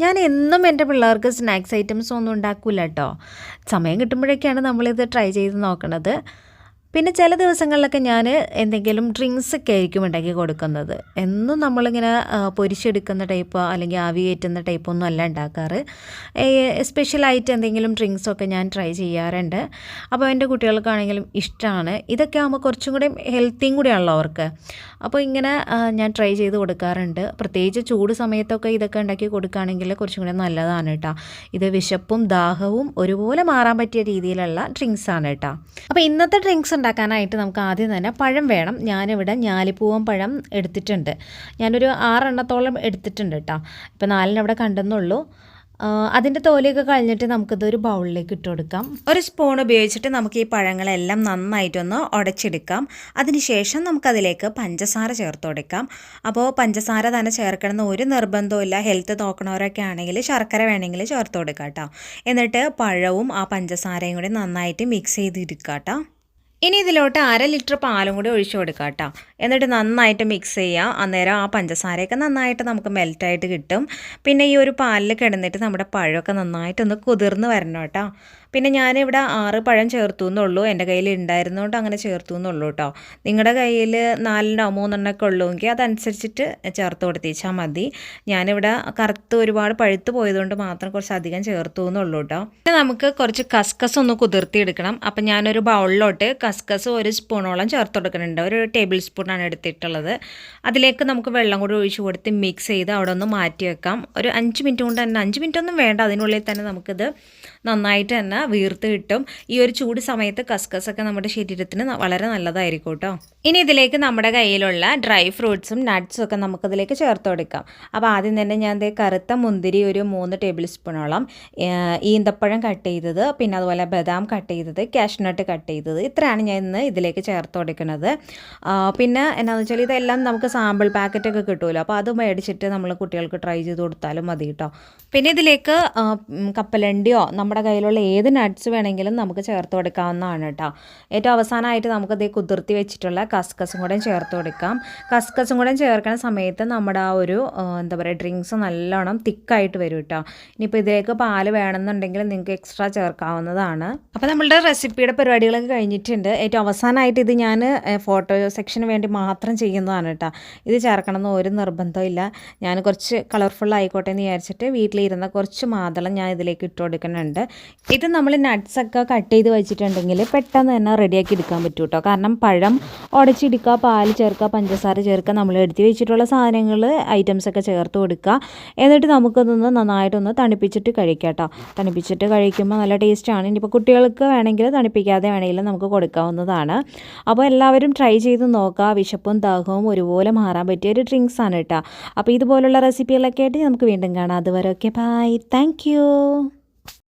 ഞാൻ എന്നും എൻ്റെ പിള്ളേർക്ക് സ്നാക്സ് ഐറ്റംസ് ഒന്നും ഉണ്ടാക്കില്ല കേട്ടോ. സമയം കിട്ടുമ്പോഴൊക്കെയാണ് നമ്മളിത് ട്രൈ ചെയ്ത് നോക്കണത്. പിന്നെ ചില ദിവസങ്ങളിലൊക്കെ ഞാൻ എന്തെങ്കിലും ഡ്രിങ്ക്സൊക്കെ ആയിരിക്കും ഉണ്ടാക്കി കൊടുക്കുന്നത്. എന്നും നമ്മളിങ്ങനെ പൊരിച്ചെടുക്കുന്ന ടൈപ്പോ അല്ലെങ്കിൽ ആവി കയറ്റുന്ന ടൈപ്പോ ഒന്നും അല്ല ഉണ്ടാക്കാറ്. സ്പെഷ്യലായിട്ട് എന്തെങ്കിലും ഡ്രിങ്ക്സൊക്കെ ഞാൻ ട്രൈ ചെയ്യാറുണ്ട്. അപ്പോൾ എൻ്റെ കുട്ടികൾക്കാണെങ്കിലും ഇഷ്ടമാണ്. ഇതൊക്കെ ആകുമ്പോൾ കുറച്ചും കൂടി ഹെൽത്തിയും കൂടിയാണല്ലോ അവർക്ക്. അപ്പോൾ ഇങ്ങനെ ഞാൻ ട്രൈ ചെയ്ത് കൊടുക്കാറുണ്ട്. പ്രത്യേകിച്ച് ചൂട് സമയത്തൊക്കെ ഇതൊക്കെ ഉണ്ടാക്കി കൊടുക്കുകയാണെങ്കിൽ കുറച്ചും കൂടി നല്ലതാണ് കേട്ടോ. ഇത് വിശപ്പും ദാഹവും ഒരുപോലെ മാറാൻ പറ്റിയ രീതിയിലുള്ള ഡ്രിങ്ക്സാണ് കേട്ടോ. അപ്പോൾ ഇന്നത്തെ ഡ്രിങ്ക്സ് ഉണ്ടാക്കാനായിട്ട് നമുക്ക് ആദ്യം തന്നെ പഴം വേണം. ഞാനിവിടെ ഞാലിപ്പൂവൻ പഴം എടുത്തിട്ടുണ്ട്. ഞാനൊരു 6 എണ്ണത്തോളം എടുത്തിട്ടുണ്ട് കേട്ടോ. ഇപ്പോൾ 4 അവിടെ കണ്ടെന്നുള്ളൂ. അതിൻ്റെ തോലിയൊക്കെ കളഞ്ഞിട്ട് നമുക്കിതൊരു ബൗളിലേക്ക് ഇട്ട് കൊടുക്കാം. ഒരു സ്പൂൺ ഉപയോഗിച്ചിട്ട് നമുക്ക് ഈ പഴങ്ങളെല്ലാം നന്നായിട്ടൊന്ന് ഉടച്ചെടുക്കാം. അതിനുശേഷം നമുക്കതിലേക്ക് പഞ്ചസാര ചേർത്ത് കൊടുക്കാം. അപ്പോൾ പഞ്ചസാര തന്നെ ചേർക്കണമെന്ന് ഒരു നിർബന്ധമില്ല. ഹെൽത്ത് നോക്കണവരൊക്കെ ആണെങ്കിൽ ശർക്കര വേണമെങ്കിൽ ചേർത്ത് കൊടുക്കാം കേട്ടോ. എന്നിട്ട് പഴവും ആ പഞ്ചസാരയും കൂടി നന്നായിട്ട് മിക്സ് ചെയ്തെടുക്കാം കേട്ടോ. ഇനി ഇതിലോട്ട് 1/2 ലിറ്റർ പാലും കൂടി ഒഴിച്ചു കൊടുക്കാം കേട്ടോ. എന്നിട്ട് നന്നായിട്ട് മിക്സ് ചെയ്യുക. അന്നേരം ആ പഞ്ചസാരയൊക്കെ നന്നായിട്ട് നമുക്ക് മെൽറ്റായിട്ട് കിട്ടും. പിന്നെ ഈ ഒരു പാലിൽ കിടന്നിട്ട് നമ്മുടെ പഴമൊക്കെ നന്നായിട്ടൊന്ന് കുതിർന്ന് വരണം കേട്ടോ. പിന്നെ ഞാനിവിടെ 6 പഴം ചേർത്തു എന്നുള്ളൂ. എൻ്റെ കയ്യിൽ ഉണ്ടായിരുന്നതുകൊണ്ട് അങ്ങനെ ചേർത്തു എന്നുള്ളൂ കേട്ടോ. നിങ്ങളുടെ കയ്യിൽ 4 3 ഉള്ളുവെങ്കിൽ അതനുസരിച്ചിട്ട് ചേർത്ത് കൊടുത്തേച്ചാൽ മതി. ഞാനിവിടെ കറുത്ത് ഒരുപാട് പഴുത്ത് പോയതുകൊണ്ട് മാത്രം കുറച്ച് അധികം ചേർത്തു എന്നുള്ളൂ കേട്ടോ. പിന്നെ നമുക്ക് കുറച്ച് കസ്കസ് ഒന്ന് കുതിർത്തിയെടുക്കണം. അപ്പം ഞാനൊരു ബൗളിലോട്ട് കസ്കസ് 1 സ്പൂണോളം ചേർത്ത് കൊടുക്കുന്നുണ്ട്. 1 ടേബിൾ സ്പൂണാണ് എടുത്തിട്ടുള്ളത്. അതിലേക്ക് നമുക്ക് വെള്ളം കൂടി ഒഴിച്ച് കൊടുത്ത് മിക്സ് ചെയ്ത് അവിടെ ഒന്ന് മാറ്റി വെക്കാം. ഒരു 5 മിനിറ്റ് കൊണ്ട് തന്നെ, 5 മിനിറ്റ് ഒന്നും വേണ്ട, അതിനുള്ളിൽ തന്നെ നമുക്കിത് നന്നായിട്ട് തന്നെ വീർത്ത് കിട്ടും. ഈ ഒരു ചൂട് സമയത്ത് കസ്കസൊക്കെ നമ്മുടെ ശരീരത്തിന് വളരെ നല്ലതായിരിക്കും കേട്ടോ. ഇനി ഇതിലേക്ക് നമ്മുടെ കയ്യിലുള്ള ഡ്രൈ ഫ്രൂട്ട്സും നട്ട്സും ഒക്കെ നമുക്കതിലേക്ക് ചേർത്ത് കൊടുക്കാം. അപ്പോൾ ആദ്യം തന്നെ ഞാൻ കറുത്ത മുന്തിരി ഒരു 3 ടേബിൾ സ്പൂണോളം, ഈന്തപ്പഴം കട്ട് ചെയ്തത്, പിന്നെ അതുപോലെ ബദാം കട്ട് ചെയ്തത്, കാഷ്നട്ട് കട്ട് ചെയ്തത്, ഇത്രയാണ് ഞാൻ ഇന്ന് ഇതിലേക്ക് ചേർത്ത് കൊടുക്കുന്നത്. പിന്നെ എന്താണെന്ന് വെച്ചാൽ ഇതെല്ലാം നമുക്ക് സാമ്പിൾ പാക്കറ്റൊക്കെ കിട്ടുമല്ലോ. അപ്പോൾ അത് മേടിച്ചിട്ട് നമ്മൾ കുട്ടികൾക്ക് ട്രൈ ചെയ്ത് കൊടുത്താലും മതി കേട്ടോ. പിന്നെ ഇതിലേക്ക് കപ്പലണ്ടിയോ നമ്മുടെ കയ്യിലുള്ള ഏത് നട്ട്സ് വേണമെങ്കിലും നമുക്ക് ചേർത്ത് കൊടുക്കാവുന്നതാണ് കേട്ടോ. ഏറ്റവും അവസാനമായിട്ട് നമുക്കത് കുതിർത്തി വെച്ചിട്ടുള്ള കസ്കസും കൂടെ ചേർത്ത് കൊടുക്കാം. കസ്കസും കൂടെ ചേർക്കുന്ന സമയത്ത് നമ്മുടെ ആ ഒരു എന്താ പറയുക ഡ്രിങ്ക്സ് നല്ലോണം തിക്കായിട്ട് വരും കേട്ടോ. ഇനിയിപ്പോൾ ഇതിലേക്ക് പാല് വേണമെന്നുണ്ടെങ്കിൽ നിങ്ങൾക്ക് എക്സ്ട്രാ ചേർക്കാവുന്നതാണ്. അപ്പോൾ നമ്മളുടെ റെസിപ്പിയുടെ പരിപാടികളൊക്കെ കഴിഞ്ഞിട്ടുണ്ട്. ഏറ്റവും അവസാനമായിട്ട് ഇത് ഞാൻ ഫോട്ടോ സെക്ഷന് വേണ്ടി മാത്രം ചെയ്യുന്നതാണ് കേട്ടോ. ഇത് ചേർക്കണമെന്ന് ഒരു നിർബന്ധമില്ല. ഞാൻ കുറച്ച് കളർഫുൾ ആയിക്കോട്ടെ എന്ന് വിചാരിച്ചിട്ട് വീട്ടിലിരുന്ന കുറച്ച് മാതളം ഞാൻ ഇതിലേക്ക് ഇട്ട് കൊടുക്കുന്നുണ്ട്. ഇത് നമ്മൾ നട്ട്സൊക്കെ കട്ട് ചെയ്ത് വെച്ചിട്ടുണ്ടെങ്കിൽ പെട്ടെന്ന് തന്നെ റെഡിയാക്കി എടുക്കാൻ പറ്റും കേട്ടോ. കാരണം പഴം ഉടച്ചെടുക്കുക, പാല് ചേർക്കുക, പഞ്ചസാര ചേർക്കുക, നമ്മൾ എടുത്ത് വെച്ചിട്ടുള്ള സാധനങ്ങൾ ഐറ്റംസൊക്കെ ചേർത്ത് കൊടുക്കുക. എന്നിട്ട് നമുക്കതൊന്ന് നന്നായിട്ടൊന്ന് തണുപ്പിച്ചിട്ട് കഴിക്കാം കേട്ടോ. തണുപ്പിച്ചിട്ട് കഴിക്കുമ്പോൾ നല്ല ടേസ്റ്റാണ്. ഇനിയിപ്പോൾ കുട്ടികൾക്ക് വേണമെങ്കിൽ തണുപ്പിക്കാതെ വേണമെങ്കിലും നമുക്ക് കൊടുക്കാവുന്നതാണ്. അപ്പോൾ എല്ലാവരും ട്രൈ ചെയ്ത് നോക്കുക. വിശപ്പും ദാഹവും ഒരുപോലെ മാറാൻ പറ്റിയ ഒരു ഡ്രിങ്ക്സാണ് കേട്ടോ. അപ്പോൾ ഇതുപോലുള്ള റെസിപ്പികളൊക്കെ ആയിട്ട് നമുക്ക് വീണ്ടും കാണാം. അതുവരെ ഓക്കെ, ബൈ, താങ്ക് യു.